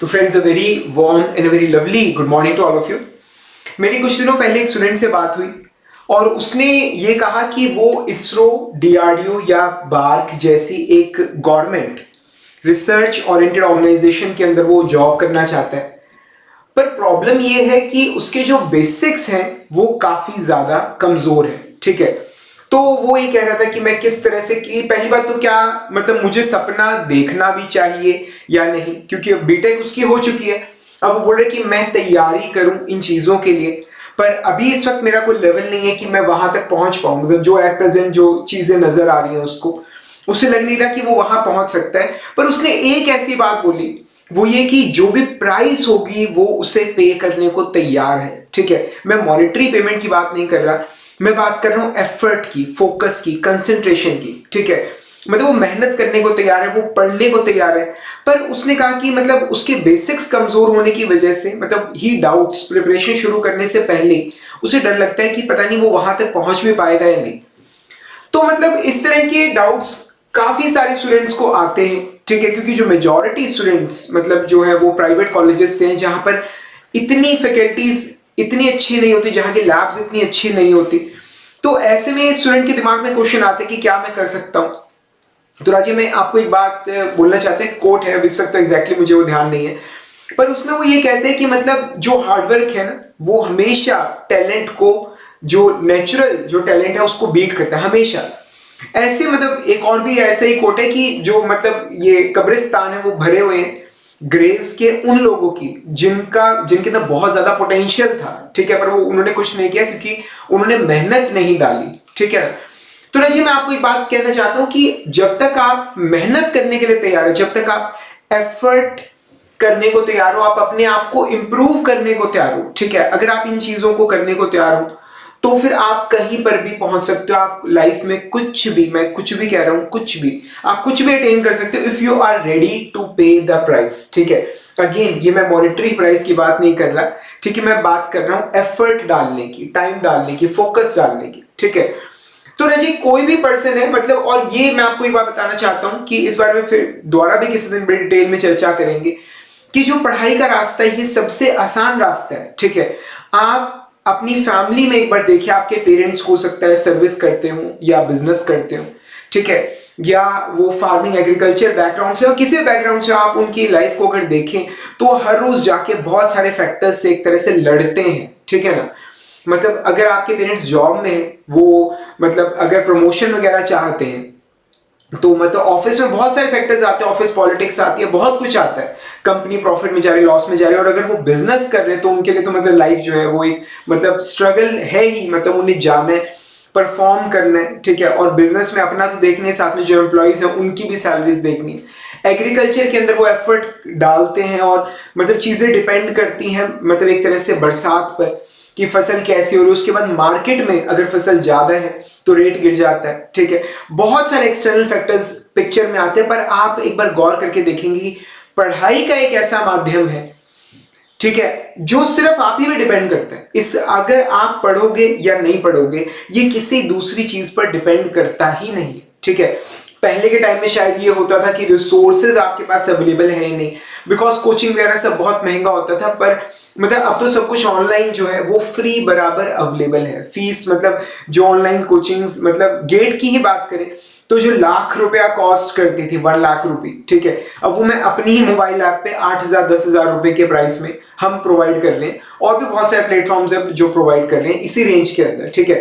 तो friends, a very warm and a very lovely good morning to all of you. मेरी कुछ दिनों पहले एक स्टूडेंट से बात हुई और उसने ये कहा कि वो इसरो, डीआरडीओ या बार्क जैसी एक गवर्नमेंट रिसर्च ओरिएंटेड ऑर्गेनाइजेशन के अंदर वो जॉब करना चाहता है। पर प्रॉब्लम ये है कि उसके जो बेसिक्स हैं वो काफी ज्यादा कमजोर है। ठीक है, तो वो ये कह रहा था कि मैं किस तरह से, कि पहली बात तो क्या मतलब मुझे सपना देखना भी चाहिए या नहीं, क्योंकि बीटेक उसकी हो चुकी है। अब वो बोल रहे कि मैं तैयारी करूं इन चीजों के लिए, पर अभी इस वक्त मेरा कोई लेवल नहीं है कि मैं वहां तक पहुंच पाऊं। मतलब जो एट प्रेजेंट जो चीजें नजर आ रही हैं उसको, उसे लग नहीं रहा कि वो वहां पहुंच सकता है। पर उसने एक ऐसी बात बोली, वो ये कि जो भी प्राइस होगी वो उसे पे करने को तैयार है। ठीक है, मैं मॉनेटरी पेमेंट की बात नहीं कर रहा, मैं बात कर रहा हूं एफर्ट की, फोकस की, कंसंट्रेशन की। ठीक है, मतलब वो मेहनत करने को तैयार है, वो पढ़ने को तैयार है। पर उसने कहा कि मतलब उसके बेसिक्स कमजोर होने की वजह से, मतलब ही डाउट्स, प्रिपरेशन शुरू करने से पहले उसे डर लगता है कि पता नहीं वो वहां तक पहुंच भी पाएगा या नहीं। तो मतलब इस तरह के डाउट्स काफी सारे स्टूडेंट्स को आते हैं। ठीक है, क्योंकि जो मेजॉरिटी स्टूडेंट्स मतलब जो है वो प्राइवेट कॉलेजेस से हैं, जहां पर इतनी फैकल्टीज इतनी अच्छी नहीं होती, जहां की लैब्स इतनी अच्छी नहीं होती। तो ऐसे में स्टूडेंट के दिमाग में क्वेश्चन आते हैं कि क्या मैं कर सकता हूं। तो राजीव, मैं आपको एक बात बोलना चाहते हैं, कोट है, इस वक्त एग्जैक्टली मुझे वो ध्यान नहीं है, पर उसमें वो ये कहते हैं कि मतलब जो हार्डवर्क है ना, वो हमेशा टैलेंट को, जो नेचुरल जो टैलेंट है उसको बीट करता है हमेशा। ऐसे मतलब एक और भी ऐसा ही कोट है कि जो मतलब ये कब्रिस्तान है वो भरे हुए हैं ग्रेव्स के उन लोगों की जिनके अंदर बहुत ज्यादा पोटेंशियल था। ठीक है, पर वो उन्होंने कुछ नहीं किया क्योंकि उन्होंने मेहनत नहीं डाली। ठीक है, तो रजी मैं आपको एक बात कहना चाहता हूं कि जब तक आप मेहनत करने के लिए तैयार है, जब तक आप एफर्ट करने को तैयार हो, आप अपने आप को इंप्रूव करने को तैयार हो, ठीक है, अगर आप इन चीजों को करने को तैयार हो तो फिर आप कहीं पर भी पहुंच सकते हो। आप लाइफ में कुछ भी, मैं कुछ भी कह रहा हूं, कुछ भी, आप कुछ भी अटेन कर सकते हो if you are ready to pay the price. ठीक है, अगेन ये मैं मॉनेटरी प्राइस की बात नहीं कर रहा। ठीक है, मैं बात कर रहा हूं एफर्ट डालने की, टाइम डालने की, फोकस डालने की। ठीक है, तो रजी कोई भी पर्सन है मतलब, और ये मैं आपको एक बात बताना चाहता हूं कि इस बारे में फिर दोबारा भी किसी दिन बड़ी डिटेल में चर्चा करेंगे कि जो पढ़ाई का रास्ता है ये सबसे आसान रास्ता है। ठीक है, आप अपनी फैमिली में एक बार देखिए, आपके पेरेंट्स हो सकता है सर्विस करते हो या बिजनेस करते हो। ठीक है, या वो फार्मिंग एग्रीकल्चर बैकग्राउंड से और किसी बैकग्राउंड से, आप उनकी लाइफ को अगर देखें तो हर रोज जाके बहुत सारे फैक्टर्स से एक तरह से लड़ते हैं। ठीक है ना, मतलब अगर आपके पेरेंट्स जॉब में हैं, वो मतलब अगर प्रमोशन वगैरह चाहते हैं तो मतलब ऑफिस में बहुत सारे फैक्टर्स आते हैं, ऑफिस पॉलिटिक्स आती है, बहुत कुछ आता है, कंपनी प्रॉफिट में जा रही है, लॉस में जा रही है। और अगर वो बिजनेस कर रहे हैं तो उनके लिए तो मतलब लाइफ जो है वो एक मतलब स्ट्रगल है ही, मतलब उन्हें जाना है, परफॉर्म करना है। ठीक है, और बिजनेस में अपना तो देखने, साथ में जो एम्प्लॉइज हैं उनकी भी सैलरीज देखनी है। एग्रीकल्चर के अंदर वो एफर्ट डालते हैं और मतलब चीजें डिपेंड करती हैं मतलब एक तरह से बरसात पर कि फसल कैसी हो रही है। उसके बाद मार्केट में अगर फसल ज्यादा है तो रेट गिर जाता है। ठीक है, बहुत सारे एक्सटर्नल फैक्टर्स पिक्चर में आते हैं। पर आप एक बार गौर करके देखेंगे कि पढ़ाई का एक ऐसा माध्यम है, ठीक है, जो सिर्फ आप ही पे डिपेंड करता है। इस अगर आप पढ़ोगे या नहीं पढ़ोगे ये किसी दूसरी चीज पर डिपेंड करता ही नहीं। ठीक है, पहले के टाइम में शायद ये होता था कि रिसोर्सेज आपके पास अवेलेबल है ही नहीं, बिकॉज कोचिंग वगैरह सब बहुत महंगा होता था। पर मतलब अब तो सब कुछ ऑनलाइन जो है वो फ्री बराबर अवेलेबल है। फीस मतलब जो ऑनलाइन कोचिंग, मतलब गेट की ही बात करें तो जो लाख रुपया कॉस्ट करती थी, 1 लाख रुपए, ठीक है, अब वो मैं अपनी ही मोबाइल ऐप पे 8,000 10,000 रुपए के प्राइस में हम प्रोवाइड कर रहे हैं। और भी बहुत सारे प्लेटफॉर्म्स है जो प्रोवाइड कर रहे हैं इसी रेंज के अंदर। ठीक है,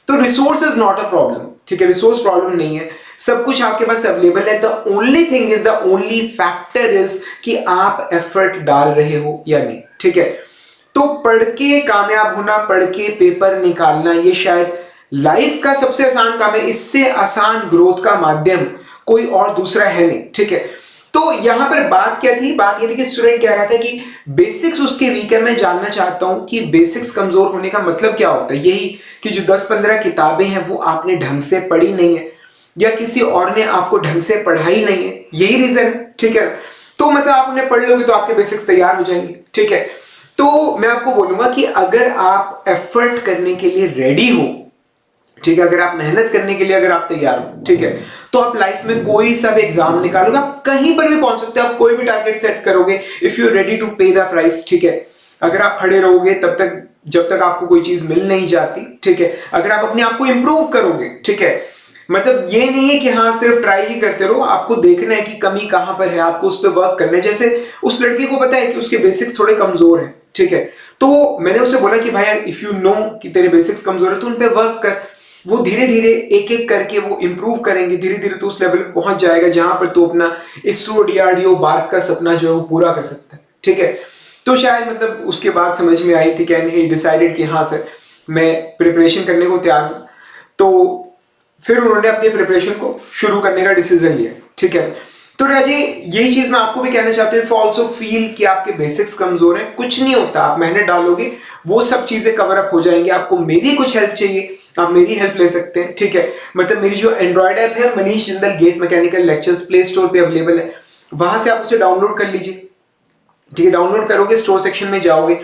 तो resource is not a problem. ठीक है, रिसोर्स प्रॉब्लम नहीं है, सब कुछ आपके पास अवेलेबल है। The only thing is, the only factor is कि आप एफर्ट डाल रहे हो या नहीं। ठीक है, तो पढ़ के कामयाब होना, पढ़ के पेपर निकालना, ये शायद लाइफ का सबसे आसान काम है। इससे आसान ग्रोथ का माध्यम कोई और दूसरा है नहीं। ठीक है, तो यहां पर बात क्या थी, बात ये थी कि स्टूडेंट कह रहा था कि बेसिक्स उसके वीक है। मैं जानना चाहता हूं कि बेसिक्स कमजोर होने का मतलब क्या होता है। यही कि जो 10-15 किताबें हैं वो आपने ढंग से पढ़ी नहीं है, या किसी और ने आपको ढंग से पढ़ाई नहीं है, यही रीजन है। ठीक है, तो मतलब आप उन्हें पढ़ लोगे तो आपके बेसिक्स तैयार हो जाएंगे। ठीक है, तो मैं आपको बोलूंगा कि अगर आप एफर्ट करने के लिए रेडी हो ठीक है, अगर आप मेहनत करने के लिए अगर आप तैयार हो, ठीक है, तो आप लाइफ में कोई सा भी एग्जाम निकालोगे, आप कहीं पर भी पहुंच सकते हो, आप कोई भी टारगेट सेट करोगे if you ready to pay the price, ठीक है। अगर आप खड़े रहोगे तब तक जब तक आपको कोई चीज मिल नहीं जाती, ठीक है, अगर आप अपने आप को इंप्रूव करोगे, ठीक है, मतलब ये नहीं है कि हाँ सिर्फ ट्राई ही करते रहो, आपको देखना है कि कमी कहां पर है, आपको उस पर वर्क करना है। जैसे उस लड़के को पता है कि उसके बेसिक्स थोड़े कमजोर हैं, ठीक है, तो मैंने उसे बोला कि भाई इफ यू नो कि तेरे बेसिक्स कमजोर है तो उन पे वर्क कर। वो धीरे धीरे एक एक करके वो इंप्रूव करेंगे, धीरे धीरे तो उस लेवल पे पहुंच जाएगा जहां पर तो अपना इसरो डीआरडीओ बार्क का सपना जो है वो पूरा कर सकता है, ठीक है। तो शायद मतलब उसके बाद समझ में आई, ठीक है, एंड ही डिसाइडेड कि हाँ सर मैं प्रिपरेशन करने को तैयार हूं। तो फिर उन्होंने अपनी प्रिपरेशन को शुरू करने का डिसीजन लिया, ठीक है। तो राजी यही चीज मैं आपको भी कहना चाहता हूँ, इफ ऑल्सो फील कि आपके बेसिक्स कमजोर हैं, कुछ नहीं होता, आप मेहनत डालोगे वो सब चीजें कवर अप हो जाएंगी। आपको मेरी कुछ हेल्प चाहिए, आप मेरी हेल्प ले सकते हैं, ठीक है। मतलब मेरी जो एंड्रॉइड ऐप है Manish Jindal GATE mechanical lectures, Play Store पे अवेलेबल है, वहां से आप उसे डाउनलोड कर लीजिए, ठीक है। डाउनलोड करोगे, स्टोर सेक्शन में जाओगे,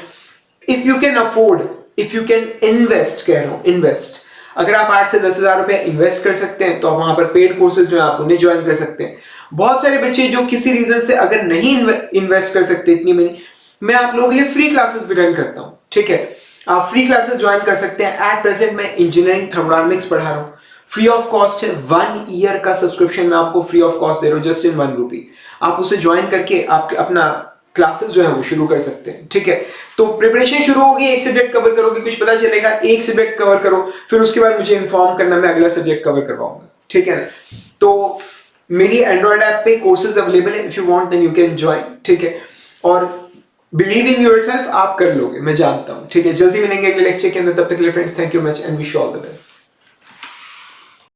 if you can afford, if you can invest, कह रहा हूं इन्वेस्ट, अगर आप 8 से 10,000 रुपए इन्वेस्ट कर सकते हैं तो आप वहां पर पेड कोर्सेज जो है आप उन्हें ज्वाइन कर सकते हैं। बहुत सारे बच्चे जो किसी रीजन से अगर नहीं इन्वेस्ट कर सकते इतनी मनी, मैं आप लोगों के लिए फ्री क्लासेस भी रन करता हूं, ठीक है। आप फ्री क्लासेस ज्वाइन कर सकते हैं। एट प्रेजेंट मैं इंजीनियरिंग थर्मोडायनामिक्स पढ़ा रहा हूं, फ्री ऑफ कॉस्ट है, 1 ईयर का सब्सक्रिप्शन मैं आपको फ्री ऑफ कॉस्ट दे रहा हूं, जस्ट इन 1 रुपी। आप उसे ज्वाइन करके आप अपना क्लासेस जो है वो शुरू कर सकते हैं, ठीक है। तो प्रिपरेशन शुरू होगी, एक सब्जेक्ट कवर करोगे, कुछ पता चलेगा, एक सब्जेक्ट कवर करो, फिर उसके बाद मुझे इन्फॉर्म करना, मैं अगला सब्जेक्ट कवर करवाऊंगा, ठीक है ना। तो मेरी एंड्रॉइड ऐप पे कोर्सेज अवेलेबल है, if you want then you can join, ठीक है। और बिलीव इन योरसेल्फ, आप कर लोगे, मैं जानता हूं, ठीक है। जल्दी मिलेंगे अगले लेक्चर के अंदर, तब तक के लिए friends thank you much and wish you all the best.